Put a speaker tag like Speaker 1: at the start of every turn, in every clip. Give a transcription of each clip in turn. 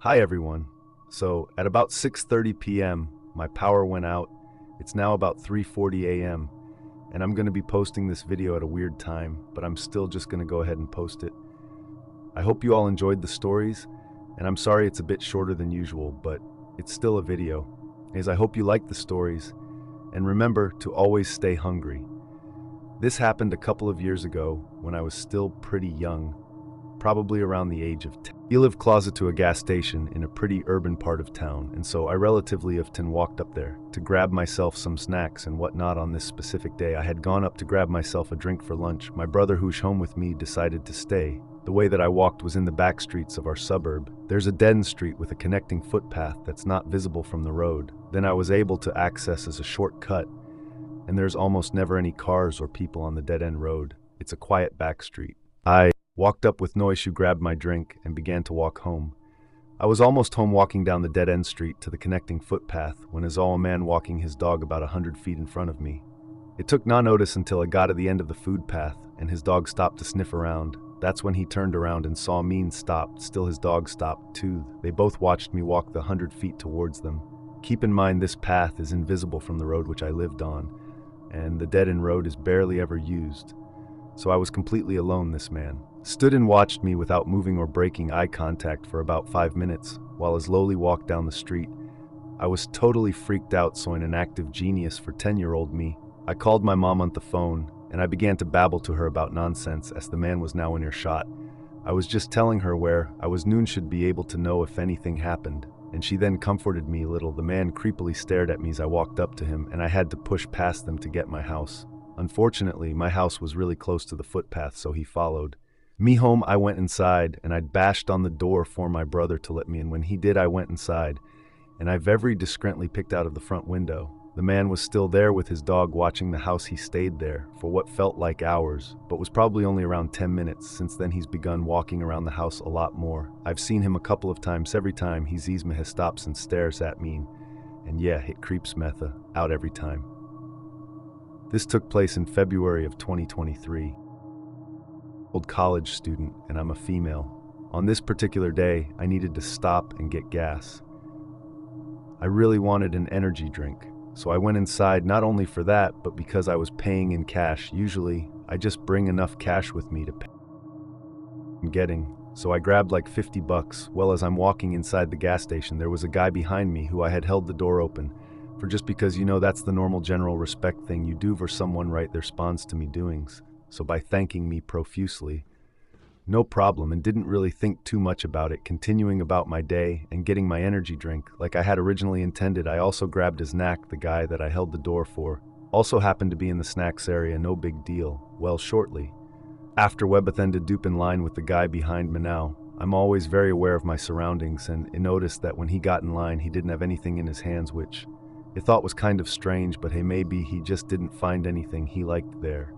Speaker 1: Hi everyone. So at about 6:30 p.m., my power went out. It's now about 3:40 a.m. and I'm going to be posting this video at a weird time, but I'm still just going to go ahead and post it. I hope you all enjoyed the stories, and I'm sorry it's a bit shorter than usual, but it's still a video. I hope you like the stories, and remember to always stay hungry. This happened a couple of years ago when I was still pretty young, probably around the age of 10. I live closer to a gas station in a pretty urban part of town, and so I relatively often walked up there to grab myself some snacks and whatnot. On this specific day, I had gone up to grab myself a drink for lunch. My brother, who's home with me, decided to stay. The way that I walked was in the back streets of our suburb. There's a dead-end street with a connecting footpath that's not visible from the road. Then I was able to access as a shortcut, and there's almost never any cars or people on the dead-end road. It's a quiet back street. I walked up with no issue, grabbed my drink, and began to walk home. I was almost home walking down the dead-end street to the connecting footpath when I saw a man walking his dog about 100 feet in front of me. It took no notice until I got to the end of the food path and his dog stopped to sniff around. That's when he turned around and saw me and stopped. Still, his dog stopped too. They both watched me walk the 100 feet towards them. Keep in mind, this path is invisible from the road which I lived on, and the dead-end road is barely ever used. So I was completely alone. This man stood and watched me without moving or breaking eye contact for about 5 minutes while I slowly walked down the street. I was totally freaked out, so in an active genius for 10-year-old me, I called my mom on the phone and I began to babble to her about nonsense as the man was now in earshot. I was just telling her where I was noon should be able to know if anything happened, and she then comforted me a little. The man creepily stared at me as I walked up to him, and I had to push past them to get my house. Unfortunately, my house was really close to the footpath, so he followed me home. I went inside and I'd bashed on the door for my brother to let me in. When he did, I went inside and I very discreetly peeked out of the front window. The man was still there with his dog watching the house. He stayed there for what felt like hours, but was probably only around 10 minutes. Since then, he's begun walking around the house a lot more. I've seen him a couple of times. Every time he sees me, he stops and stares at me, and yeah, it creeps me out every time. This took place in February of 2023. Old college student, and I'm a female. On this particular day, I needed to stop and get gas. I really wanted an energy drink, so I went inside not only for that, but because I was paying in cash. Usually, I just bring enough cash with me to pay I'm getting, so I grabbed like $50. Well, as I'm walking inside the gas station, there was a guy behind me who I had held the door open for, just because, you know, that's the normal general respect thing you do for someone, right? Their response to me doings. So by thanking me profusely, no problem, and didn't really think too much about it, continuing about my day and getting my energy drink like I had originally intended. I also grabbed a snack. The guy that I held the door for also happened to be in the snacks area. No big deal. Well, shortly after Webathended dupe in line with the guy behind me. Now, I'm always very aware of my surroundings, and I noticed that when he got in line, he didn't have anything in his hands, which I thought was kind of strange, but hey, maybe he just didn't find anything he liked there.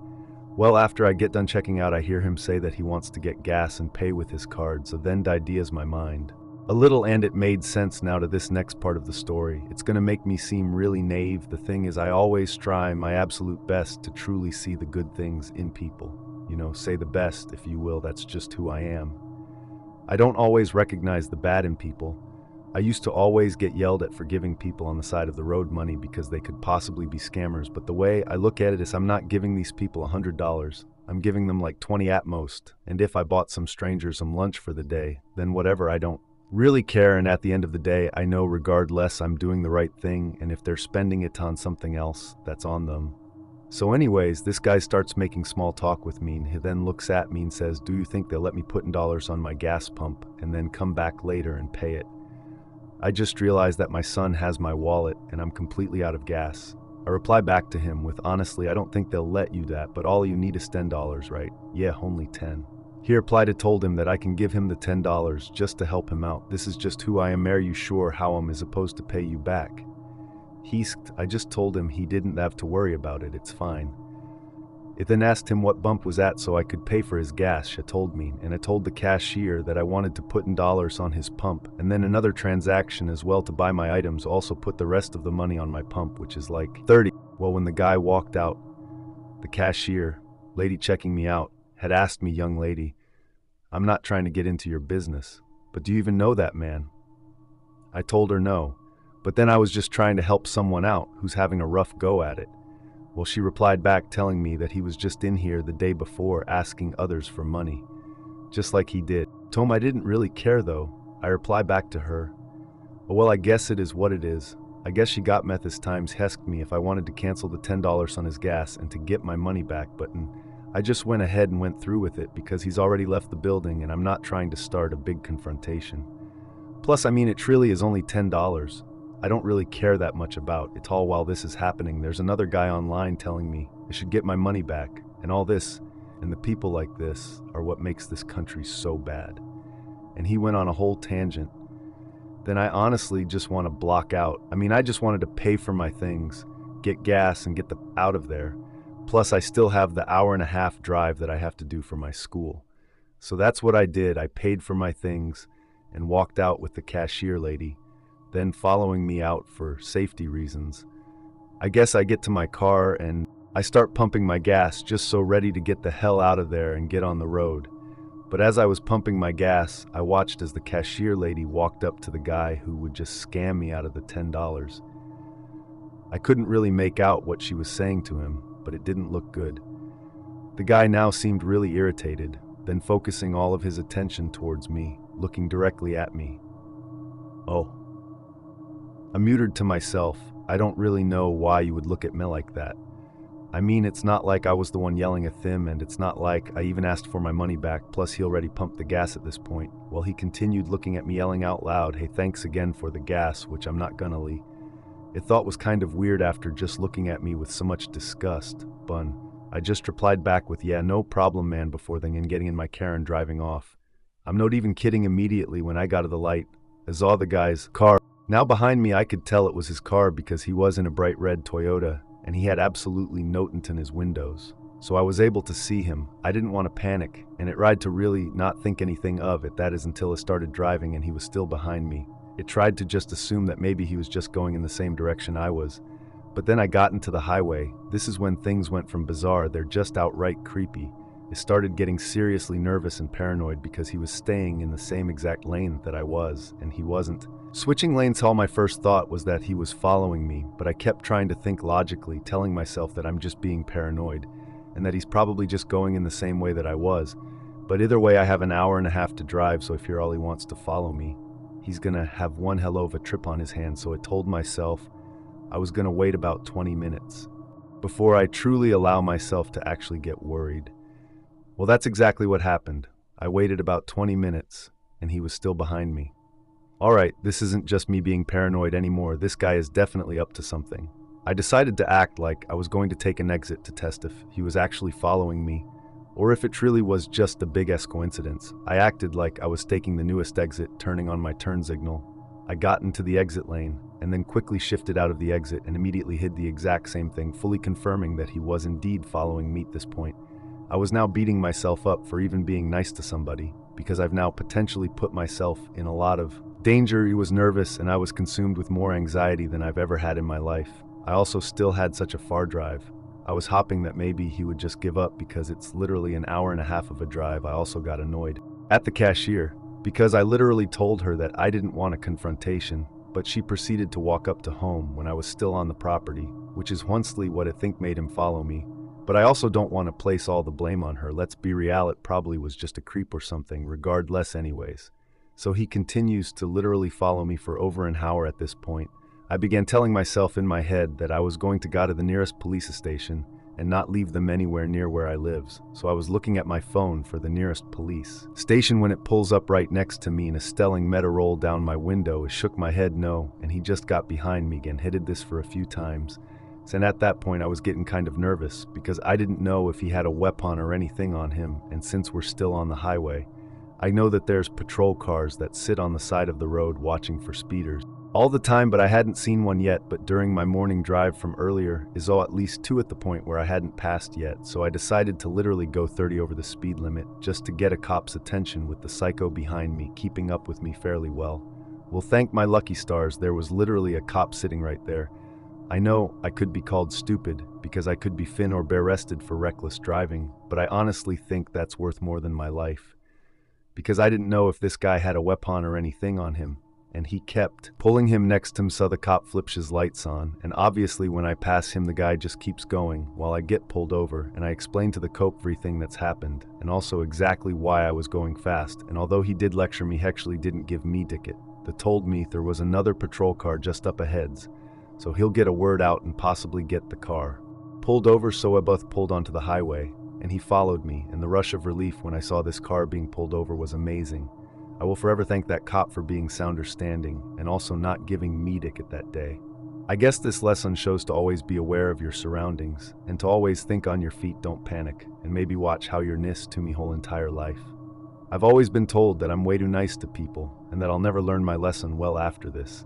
Speaker 1: Well, after I get done checking out, I hear him say that he wants to get gas and pay with his card, so then ideas my mind a little, and it made sense. Now to this next part of the story. It's gonna make me seem really naive. The thing is, I always try my absolute best to truly see the good things in people. You know, say the best, if you will. That's just who I am. I don't always recognize the bad in people. I used to always get yelled at for giving people on the side of the road money because they could possibly be scammers, but the way I look at it is I'm not giving these people $100. I'm giving them like 20 at most, and if I bought some strangers some lunch for the day, then whatever, I don't really care, and at the end of the day, I know regardless I'm doing the right thing, and if they're spending it on something else, that's on them. So anyways, this guy starts making small talk with me, and he then looks at me and says, "Do you think they'll let me put in dollars on my gas pump and then come back later and pay it?" I just realized that my son has my wallet and I'm completely out of gas. I reply back to him with, "Honestly, I don't think they'll let you that, but all you need is $10, right?" "Yeah, only 10. He replied. I told him that I can give him the $10 just to help him out. This is just who I am. Are you sure how I'm as opposed to pay you back? I just told him he didn't have to worry about it, it's fine. It then asked him what bump was at so I could pay for his gas. She told me, and I told the cashier that I wanted to put in dollars on his pump, and then another transaction as well to buy my items, also put the rest of the money on my pump, which is like 30. Well, when the guy walked out, the cashier, lady checking me out, had asked me, "Young lady, I'm not trying to get into your business, but do you even know that man?" I told her no, but then I was just trying to help someone out who's having a rough go at it. Well, she replied back telling me that he was just in here the day before asking others for money, just like he did. Told him I didn't really care though. I replied back to her, "Oh, well, I guess it is what it is." I guess she got me this times hesked me if I wanted to cancel the $10 on his gas and to get my money back, but I just went ahead and went through with it because he's already left the building and I'm not trying to start a big confrontation. Plus, I mean, it really is only $10. I don't really care that much about it all. While this is happening, there's another guy online telling me I should get my money back, and all this, and the people like this are what makes this country so bad. And he went on a whole tangent. Then I honestly just want to block out. I mean, I just wanted to pay for my things, get gas, and get out of there. Plus, I still have the hour-and-a-half drive that I have to do for my school. So that's what I did. I paid for my things and walked out with the cashier lady, then following me out for safety reasons. I guess I get to my car and I start pumping my gas just so ready to get the hell out of there and get on the road. But as I was pumping my gas, I watched as the cashier lady walked up to the guy who would just scam me out of the $10. I couldn't really make out what she was saying to him, but it didn't look good. The guy now seemed really irritated, then focusing all of his attention towards me, looking directly at me. Oh. I muted to myself. I don't really know why you would look at me like that. I mean, it's not like I was the one yelling at him, and it's not like I even asked for my money back, plus he already pumped the gas at this point. Well, he continued looking at me yelling out loud, "Hey, thanks again for the gas," which I'm not gonna lie. It thought was kind of weird after just looking at me with so much disgust, but I just replied back with, "Yeah, no problem, man," before then getting in my car and driving off. I'm not even kidding. Immediately when I got to the light, I saw the guy's car. Now behind me, I could tell it was his car because he was in a bright red Toyota, and he had absolutely no tint in his windows. So I was able to see him. I didn't want to panic, and it tried to really not think anything of it. That is until it started driving and he was still behind me. It tried to just assume that maybe he was just going in the same direction I was. But then I got into the highway. This is when things went from bizarre, they're just outright creepy. I started getting seriously nervous and paranoid because he was staying in the same exact lane that I was, and he wasn't. Switching lanes, all my first thought was that he was following me, but I kept trying to think logically, telling myself that I'm just being paranoid, and that he's probably just going in the same way that I was. But either way, I have an hour-and-a-half to drive, so if all he wants to follow me, he's gonna have one hell of a trip on his hands. So I told myself I was gonna wait about 20 minutes before I truly allow myself to actually get worried. Well, that's exactly what happened. I waited about 20 minutes, and he was still behind me. Alright, this isn't just me being paranoid anymore. This guy is definitely up to something. I decided to act like I was going to take an exit to test if he was actually following me, or if it truly was just a big-ass coincidence. I acted like I was taking the newest exit, turning on my turn signal. I got into the exit lane, and then quickly shifted out of the exit and immediately did the exact same thing, fully confirming that he was indeed following me at this point. I was now beating myself up for even being nice to somebody, because I've now potentially put myself in a lot of danger. He was nervous, and I was consumed with more anxiety than I've ever had in my life. I also still had such a far drive. I was hoping that maybe he would just give up because it's literally an hour-and-a-half of a drive. I also got annoyed at the cashier because I literally told her that I didn't want a confrontation, but she proceeded to walk up to home when I was still on the property, which is honestly what I think made him follow me. But I also don't want to place all the blame on her. Let's be real, it probably was just a creep or something, regardless anyways. So he continues to literally follow me for over an hour at this point. I began telling myself in my head that I was going to go to the nearest police station and not leave them anywhere near where I lives. So I was looking at my phone for the nearest police station when it pulls up right next to me and a stelling meta roll down my window. I shook my head no, and he just got behind me again, hit this for a few times. And at that point I was getting kind of nervous because I didn't know if he had a weapon or anything on him, and since we're still on the highway, I know that there's patrol cars that sit on the side of the road watching for speeders all the time, but I hadn't seen one yet. But during my morning drive from earlier is at least two at the point where I hadn't passed yet, so I decided to literally go 30 over the speed limit just to get a cop's attention, with the psycho behind me keeping up with me fairly well. Well, thank my lucky stars, there was literally a cop sitting right there. I know I could be called stupid because I could be fin or be arrested for reckless driving, but I honestly think that's worth more than my life, because I didn't know if this guy had a weapon or anything on him. and he kept pulling him next to him so the cop flips his lights on, and obviously when I pass him the guy just keeps going while I get pulled over, and I explain to the cope everything that's happened and also exactly why I was going fast, and although he did lecture me, he actually didn't give me ticket. They told me there was another patrol car just up ahead, so he'll get a word out and possibly get the car. Pulled over, so I both pulled onto the highway, and he followed me, and the rush of relief when I saw this car being pulled over was amazing. I will forever thank that cop for being sound understanding and also not giving me ticket that day. I guess this lesson shows to always be aware of your surroundings and to always think on your feet, don't panic, and maybe watch how you're nice to me whole entire life. I've always been told that I'm way too nice to people and that I'll never learn my lesson well after this.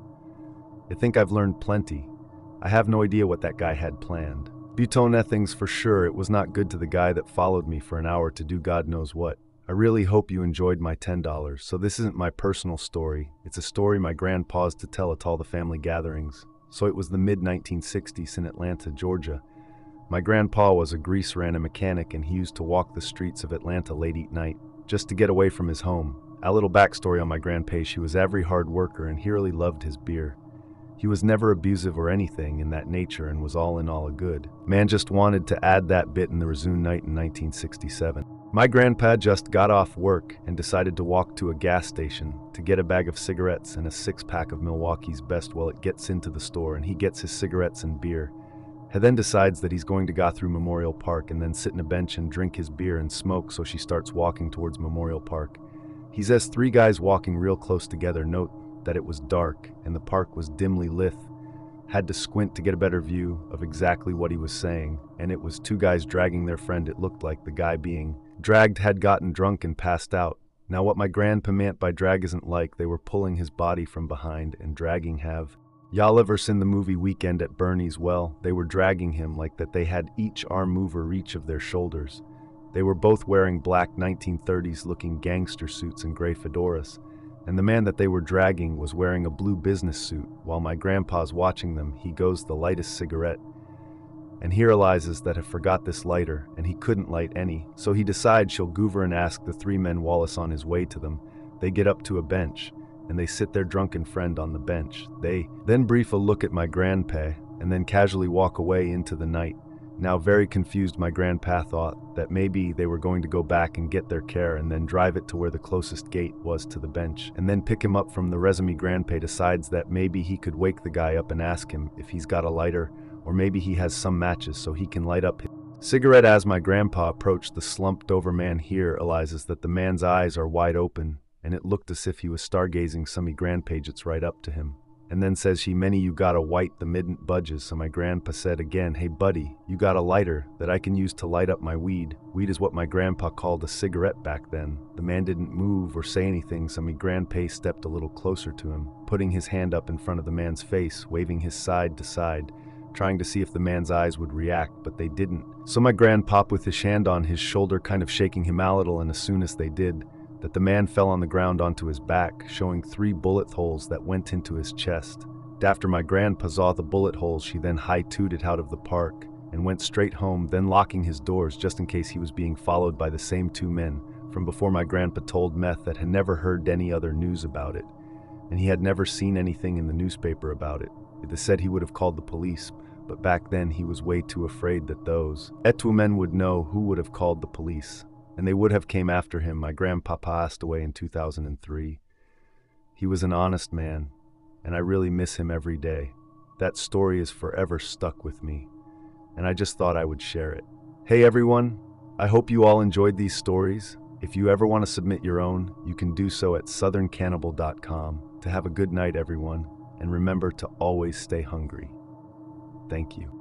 Speaker 1: I think I've learned plenty. I have no idea what that guy had planned. Butone things for sure, it was not good to the guy that followed me for an hour to do God knows what. I really hope you enjoyed my $10. So this isn't my personal story. It's a story my grandpa's to tell at all the family gatherings. So it was the mid-1960s in Atlanta, Georgia. My grandpa was a greaser and a mechanic, and he used to walk the streets of Atlanta late at night just to get away from his home. A little backstory on my grandpa: he was every hard worker and he really loved his beer. He was never abusive or anything in that nature and was all in all a good man. Just wanted to add that bit in the Resume night in 1967. My grandpa just got off work and decided to walk to a gas station to get a bag of cigarettes and a six-pack of Milwaukee's Best. While it gets into the store and he gets his cigarettes and beer. He then decides that he's going to go through Memorial Park and then sit on a bench and drink his beer and smoke, so she starts walking towards Memorial Park. He says three guys walking real close together. Note that it was dark and the park was dimly lit. Had to squint to get a better view of exactly what he was saying, and it was two guys dragging their friend. It looked like the guy being dragged had gotten drunk and passed out. Now what my grandpa meant by drag isn't like they were pulling his body from behind and dragging. Have y'all ever seen the movie Weekend at Bernie's? Well, they were dragging him like that. They had each arm over each of their shoulders. They were both wearing black 1930s looking gangster suits and gray fedoras, and the man that they were dragging was wearing a blue business suit. While my grandpa's watching them, he goes the lightest cigarette, and he realizes that he forgot this lighter and he couldn't light any, so he decides she'll go over and ask the three men Wallace on his way to them. They get up to a bench and they sit their drunken friend on the bench. They then brief a look at my grandpa and then casually walk away into the night. Now very confused, my grandpa thought that maybe they were going to go back and get their car and then drive it to where the closest gate was to the bench and then pick him up from the resume. Grandpa decides that maybe he could wake the guy up and ask him if he's got a lighter, or maybe he has some matches so he can light up his cigarette. As my grandpa approached the slumped over man, he realizes that the man's eyes are wide open and it looked as if he was stargazing. So my grandpa gets right up to him and then says, "He many you got a white?" The midn't budges, so my grandpa said again, "Hey buddy, you got a lighter that I can use to light up my weed?" Weed is what my grandpa called a cigarette back then. The man didn't move or say anything, so my grandpa stepped a little closer to him, putting his hand up in front of the man's face, waving his side to side, trying to see if the man's eyes would react, but they didn't. So my grandpa with his hand on his shoulder, kind of shaking him a little, and as soon as they did, that the man fell on the ground onto his back, showing 3 bullet holes that went into his chest. After my grandpa saw the bullet holes, she then high-tooted out of the park and went straight home, then locking his doors just in case he was being followed by the same 2 men from before. My grandpa told Meth that had never heard any other news about it, and he had never seen anything in the newspaper about it. It is said he would have called the police, but back then he was way too afraid that those 2 men would know who would have called the police, and they would have came after him. My grandpa passed away in 2003. He was an honest man, and I really miss him every day. That story is forever stuck with me, and I just thought I would share it. Hey everyone, I hope you all enjoyed these stories. If you ever want to submit your own, you can do so at southerncannibal.com. To have a good night everyone, and remember to always stay hungry. Thank you.